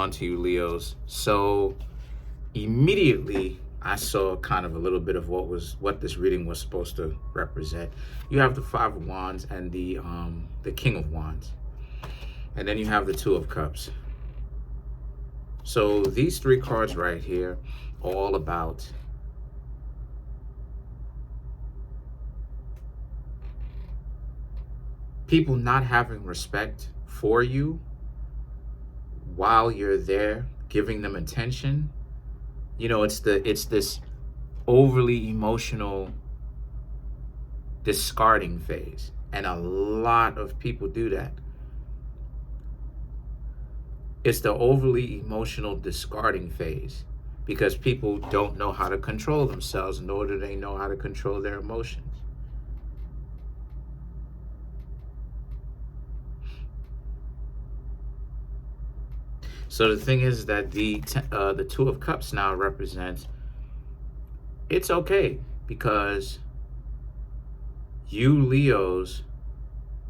On to you, Leos. So immediately I saw kind of a little bit of what this reading was supposed to represent. You have the Five of Wands and the King of Wands, and then you have the Two of Cups. So these three cards right here are all about people not having respect for you while you're there, giving them attention. You know, it's this overly emotional discarding phase, and a lot of people do that. It's the overly emotional discarding phase because people don't know how to control themselves, nor do they know how to control their emotions. So the thing is that the Two of Cups now represents it's okay because you Leos,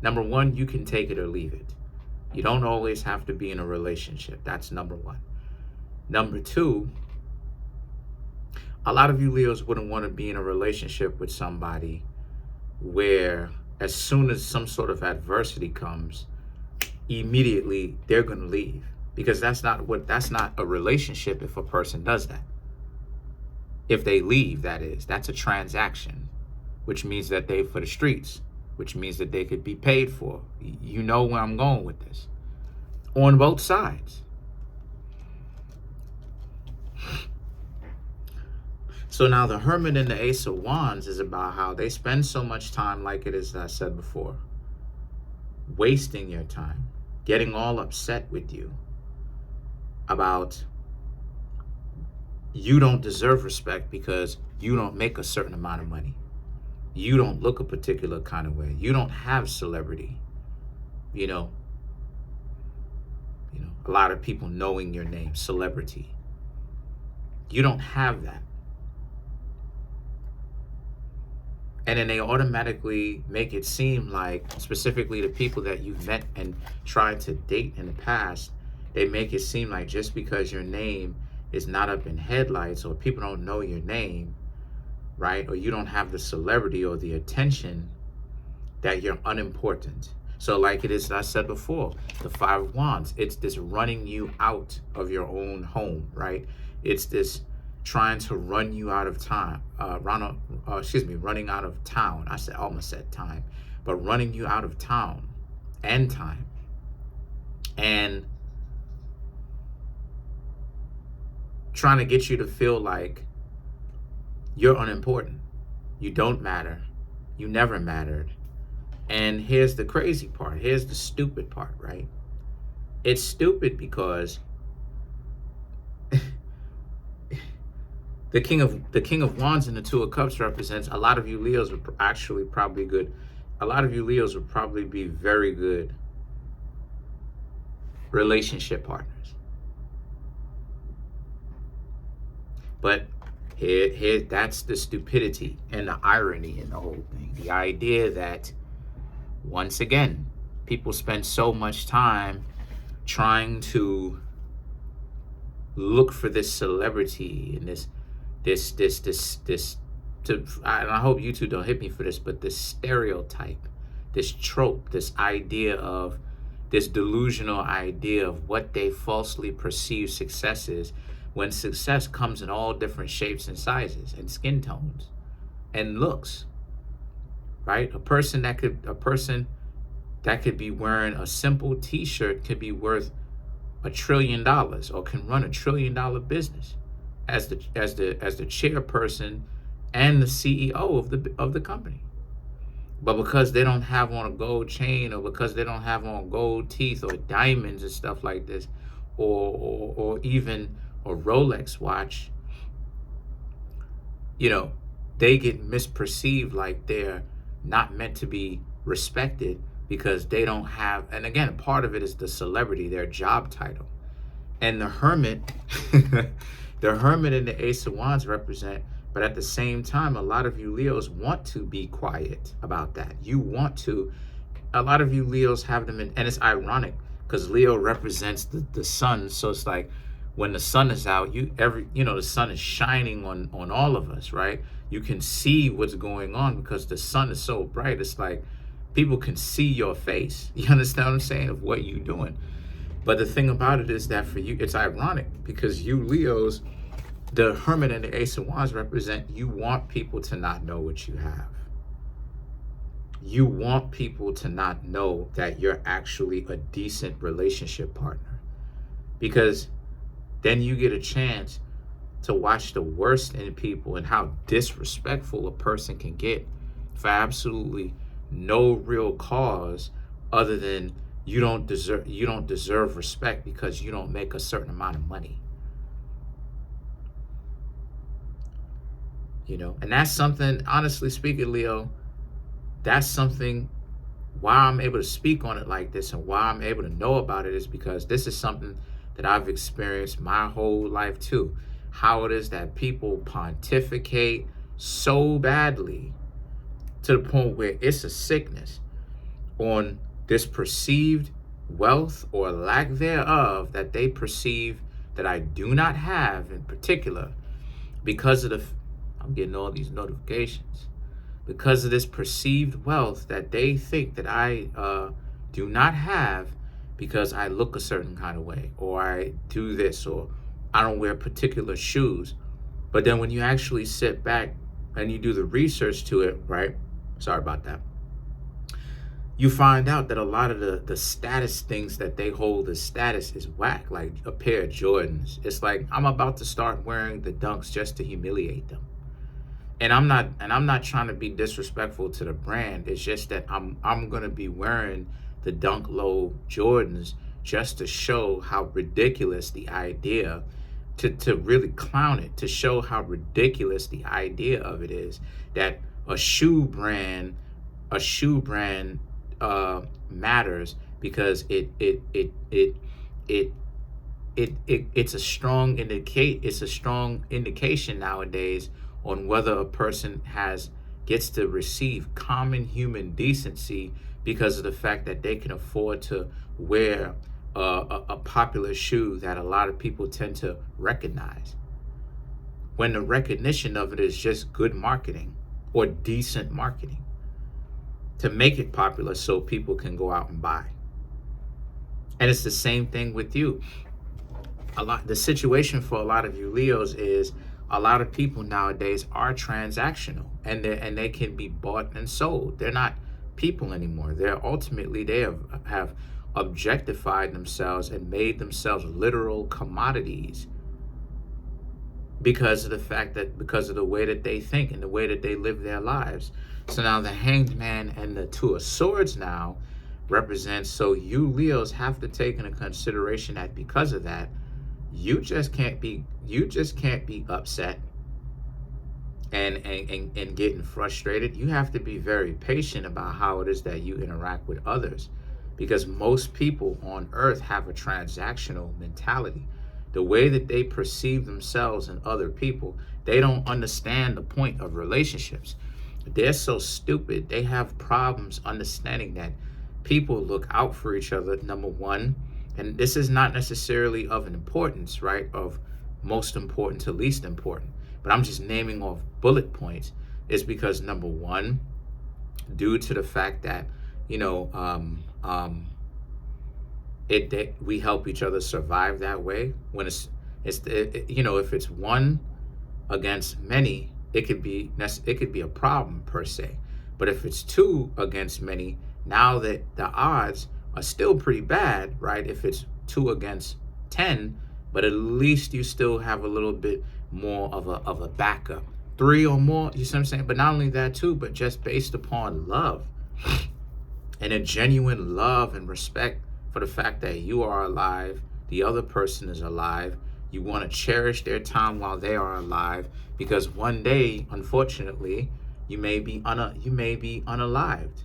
number one, you can take it or leave it. You don't always have to be in a relationship. That's number one. Number two, a lot of you Leos wouldn't want to be in a relationship with somebody where as soon as some sort of adversity comes, immediately they're going to leave. Because that's not a relationship if a person does that. If they leave, that is. That's a transaction, which means that they're for the streets, which means that they could be paid for. You know where I'm going with this. On both sides. So now the Hermit and the Ace of Wands is about how they spend so much time, like it is I said before, wasting your time, getting all upset with you about you don't deserve respect because you don't make a certain amount of money. You don't look a particular kind of way. You don't have celebrity. You know, a lot of people knowing your name, celebrity. You don't have that. And then they automatically make it seem like, specifically the people that you've met and tried to date in the past, they make it seem like just because your name is not up in headlights or people don't know your name, right? Or you don't have the celebrity or the attention, that you're unimportant. So like it is, I said before, the Five of Wands, it's this running you out of your own home, right? It's this trying to run you out of time, running out of town. I almost said time, but running you out of town and time. And trying to get you to feel like you're unimportant. You don't matter. You never mattered. And here's the crazy part. Here's the stupid part, right? It's stupid because the King of Wands and the Two of Cups represents a lot of you Leos are actually probably good. A lot of you Leos would probably be very good relationship partners. But here, that's the stupidity and the irony in the whole thing. The idea that, once again, people spend so much time trying to look for this celebrity and and I hope you two don't hit me for this, but this stereotype, this trope, this idea of, this delusional idea of what they falsely perceive success is, when success comes in all different shapes and sizes and skin tones and looks, right? A person that could be wearing a simple t-shirt could be worth $1 trillion or can run $1 trillion business as the chairperson and the CEO of the company. But because they don't have on a gold chain, or because they don't have on gold teeth or diamonds and stuff like this, or even a Rolex watch, they get misperceived like they're not meant to be respected because they don't have, and again, part of it is the celebrity, their job title. And the Hermit, the Hermit and the Ace of Wands represent, but at the same time, a lot of you Leos want to be quiet about that. A lot of you Leos have them in, and it's ironic because Leo represents the sun. So it's like when the sun is out, the sun is shining on all of us, right? You can see what's going on because the sun is so bright. It's like people can see your face. You understand what I'm saying, of what you're doing. But the thing about it is that for you, it's ironic because you Leos, the Hermit and the Ace of Wands represent, you want people to not know what you have. You want people to not know that you're actually a decent relationship partner, because then you get a chance to watch the worst in people and how disrespectful a person can get for absolutely no real cause other than you don't deserve respect because you don't make a certain amount of money. And that's something, honestly speaking, Leo, that's something, why I'm able to speak on it like this and why I'm able to know about it is because this is something that I've experienced my whole life too. How it is that people pontificate so badly to the point where it's a sickness on this perceived wealth or lack thereof that they perceive that I do not have in particular because of I'm getting all these notifications, because of this perceived wealth that they think that I do not have because I look a certain kind of way, or I do this, or I don't wear particular shoes. But then when you actually sit back and you do the research to it, right? Sorry about that. You find out that a lot of the status things that they hold as status is whack, like a pair of Jordans. It's like, I'm about to start wearing the Dunks just to humiliate them. And I'm not trying to be disrespectful to the brand. It's just that I'm gonna be wearing the Dunk Low Jordans just to show how ridiculous the idea, to really clown it, to show how ridiculous the idea of it is that a shoe brand matters because it's a strong indication nowadays on whether a person gets to receive common human decency because of the fact that they can afford to wear a popular shoe that a lot of people tend to recognize, when the recognition of it is just good marketing or decent marketing to make it popular so people can go out and buy. And it's the same thing with you. The situation for a lot of you Leos is a lot of people nowadays are transactional, and they can be bought and sold. They're not people anymore. They have objectified themselves and made themselves literal commodities because of the way that they think and the way that they live their lives. So now the Hanged Man and the Two of Swords now represents, so you Leos have to take into consideration that because of that, you just can't be upset and getting frustrated. You have to be very patient about how it is that you interact with others, because most people on earth have a transactional mentality. The way that they perceive themselves and other people, they don't understand the point of relationships. They're so stupid. They have problems understanding that people look out for each other, number one. And this is not necessarily of an importance, right? Of most important to least important. But I'm just naming off bullet points. Is because, number one, due to the fact that, we help each other survive that way. When if it's one against many, it could be a problem per se. But if it's two against many, now that the odds are still pretty bad, right? If it's 2 against 10, but at least you still have a little bit more of a backup. 3 or more, you see what I'm saying? But not only that too, but just based upon love and a genuine love and respect for the fact that you are alive, the other person is alive. You want to cherish their time while they are alive, because one day, unfortunately, you may be unalived.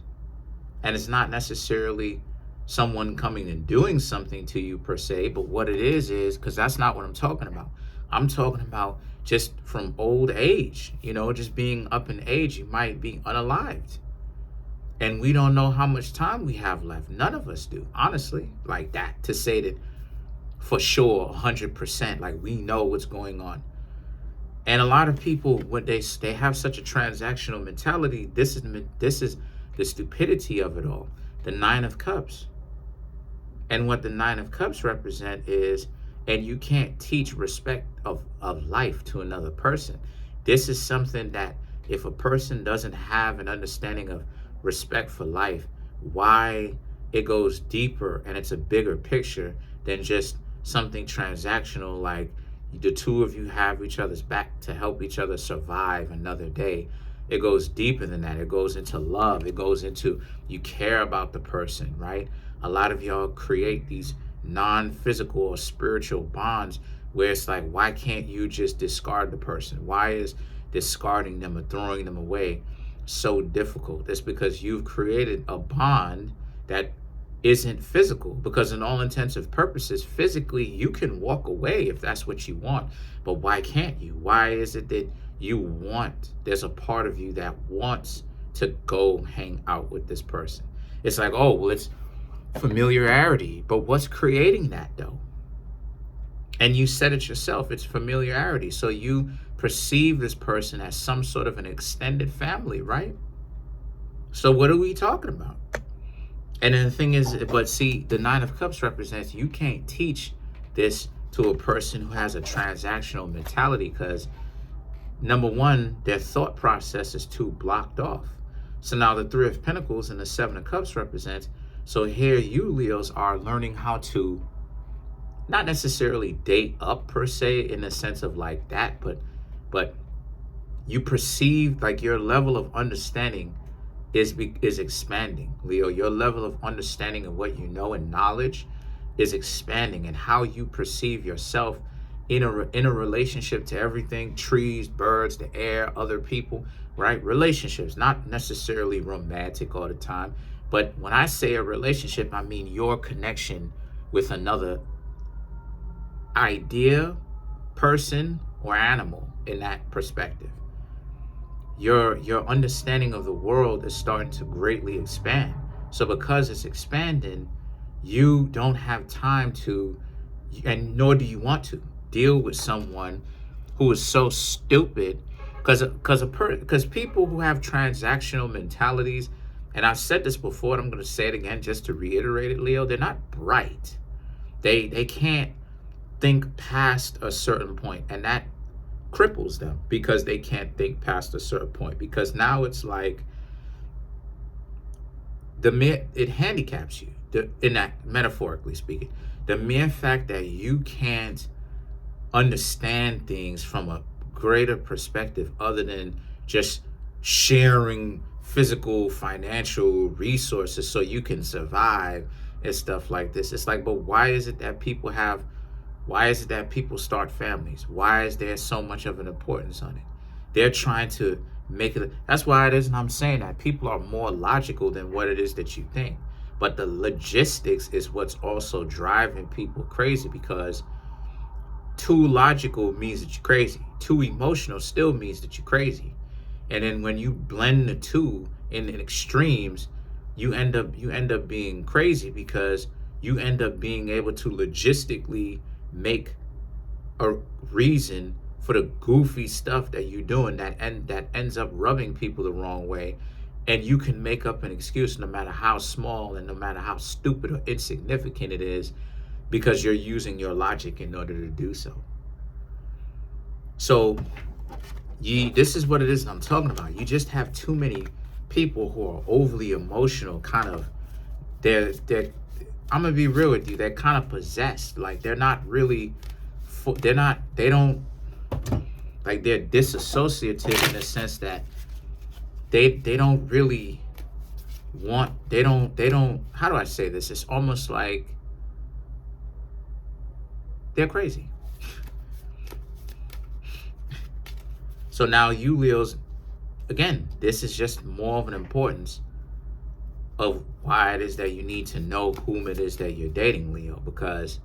And it's not necessarily someone coming and doing something to you per se, but what it is because that's not what I'm talking about. I'm talking about just from old age, just being up in age, you might be unalived. And we don't know how much time we have left. None of us do, honestly, like that, to say that for sure, 100%, like we know what's going on. And a lot of people, when they have such a transactional mentality, this is the stupidity of it all. The Nine of Cups. And what the Nine of Cups represent is, and you can't teach respect of life to another person. This is something that if a person doesn't have an understanding of respect for life, why it goes deeper and it's a bigger picture than just something transactional, like the two of you have each other's back to help each other survive another day. It goes deeper than that. It goes into love. It goes into you care about the person, right? A lot of y'all create these non-physical or spiritual bonds where it's like, why can't you just discard the person? Why is discarding them or throwing them away so difficult? It's because you've created a bond that isn't physical, because in all intents and purposes, physically, you can walk away if that's what you want. But why can't you? Why is it that there's a part of you that wants to go hang out with this person? It's like, oh, well, it's familiarity. But what's creating that though? And you said it yourself, it's familiarity. So you perceive this person as some sort of an extended family, right? So what are we talking about? And then the thing is, but see, the Nine of Cups represents you can't teach this to a person who has a transactional mentality, because number one, their thought process is too blocked off. So now the Three of Pentacles and the Seven of Cups represents, so here you Leos are learning how to not necessarily date up per se in the sense of like that, but you perceive like your level of understanding is expanding, Leo. Your level of understanding of what you know and knowledge is expanding, and how you perceive yourself in a relationship to everything, trees, birds, the air, other people, right? Relationships, not necessarily romantic all the time, but when I say a relationship, I mean your connection with another idea, person, or animal in that perspective. Your understanding of the world is starting to greatly expand. So because it's expanding, you don't have time to, and nor do you want to, deal with someone who is so stupid. Because people who have transactional mentalities, and I've said this before, and I'm going to say it again just to reiterate it, Leo, they're not bright. They can't think past a certain point, and that cripples them because they can't think past a certain point, because now it's like it handicaps you, in that, metaphorically speaking, the mere fact that you can't understand things from a greater perspective other than just sharing physical financial resources so you can survive and stuff like this. It's like, but why is it that people start families? Why is there so much of an importance on it? They're trying to make it. That's why it is, and I'm saying that people are more logical than what it is that you think. But the logistics is what's also driving people crazy, because too logical means that you're crazy. Too emotional still means that you're crazy. And then when you blend the two in extremes, you end up being crazy, because you end up being able to logistically make a reason for the goofy stuff that you're doing that ends up rubbing people the wrong way. And you can make up an excuse no matter how small and no matter how stupid or insignificant it is, because you're using your logic in order to do so. So this is what it is that I'm talking about. You just have too many people who are overly emotional, kind of, they're I'm gonna be real with you, they're kind of possessed. Like they're not really, they're disassociative in the sense that they don't really want, they don't, how do I say this? It's almost like they're crazy. So now you Leos, again, this is just more of an importance of why it is that you need to know whom it is that you're dating, Leo, because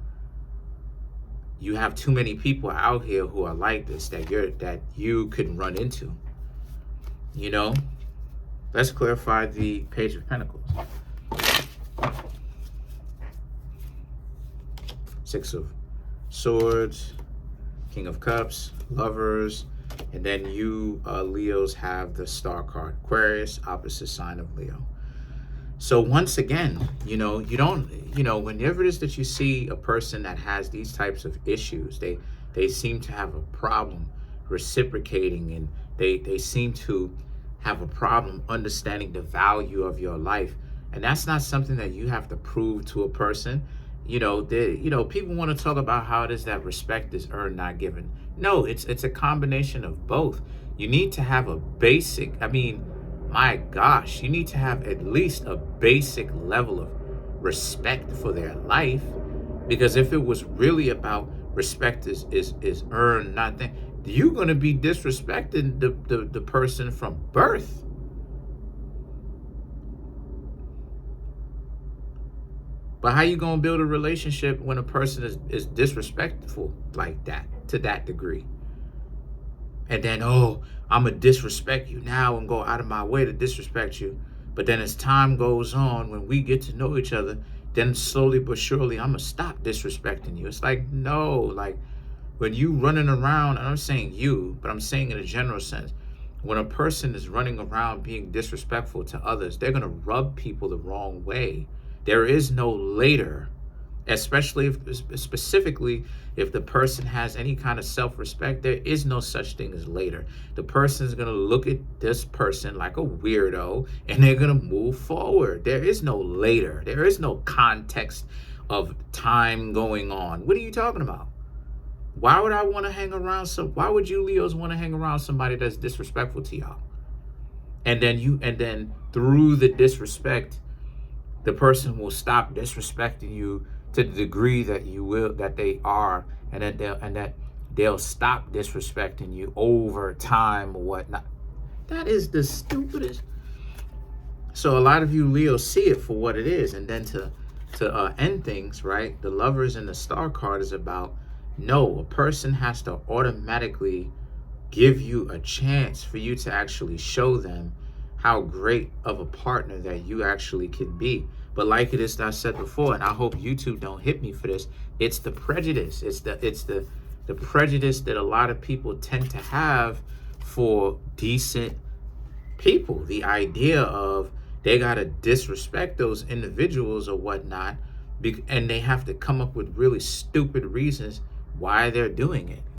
you have too many people out here who are like this that you could run into, you know? Let's clarify the Page of Pentacles. Six of Swords, King of Cups, Lovers, and then you Leos have the Star card, Aquarius, opposite sign of Leo. So once again, you don't, whenever it is that you see a person that has these types of issues, they seem to have a problem reciprocating, and they seem to have a problem understanding the value of your life. And that's not something that you have to prove to a person. People want to talk about how it is that respect is earned, not given. No, it's a combination of both. You need to have a basic, my gosh, you need to have at least a basic level of respect for their life. Because if it was really about respect is earned, not that, you're going to be disrespecting the person from birth. But how you going to build a relationship when a person is disrespectful like that, to that degree? And then, oh, I'm going to disrespect you now and go out of my way to disrespect you. But then as time goes on, when we get to know each other, then slowly but surely, I'm going to stop disrespecting you. It's like, no, like when you running around, and I'm saying you, but I'm saying in a general sense, when a person is running around being disrespectful to others, they're going to rub people the wrong way. There is no later, especially specifically if the person has any kind of self-respect. There is no such thing as later. The person is going to look at this person like a weirdo, and they're going to move forward. There is no later. There is no context of time going on. What are you talking about? Why would I want to hang around why would you Leos want to hang around somebody that's disrespectful to y'all? And then through the disrespect, the person will stop disrespecting you to the degree that they are, and that they'll stop disrespecting you over time or whatnot. That is the stupidest. So a lot of you Leos see it for what it is, and then to end things, right? The Lovers and the Star card is about, no, a person has to automatically give you a chance for you to actually show them how great of a partner that you actually can be. But like it is, I said before, and I hope YouTube don't hit me for this, it's the prejudice. It's the prejudice that a lot of people tend to have for decent people. The idea of they gotta disrespect those individuals or whatnot, and they have to come up with really stupid reasons why they're doing it.